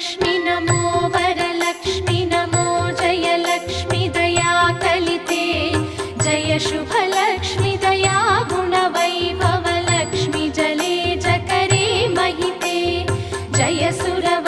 लक्ष्मी नमो वरलक्ष्मी नमो जयलक्ष्मी दया कलिते जय शुभलक्ष्मी दया गुणवैभवलक्ष्मी जले जकरे महिते जय सुरव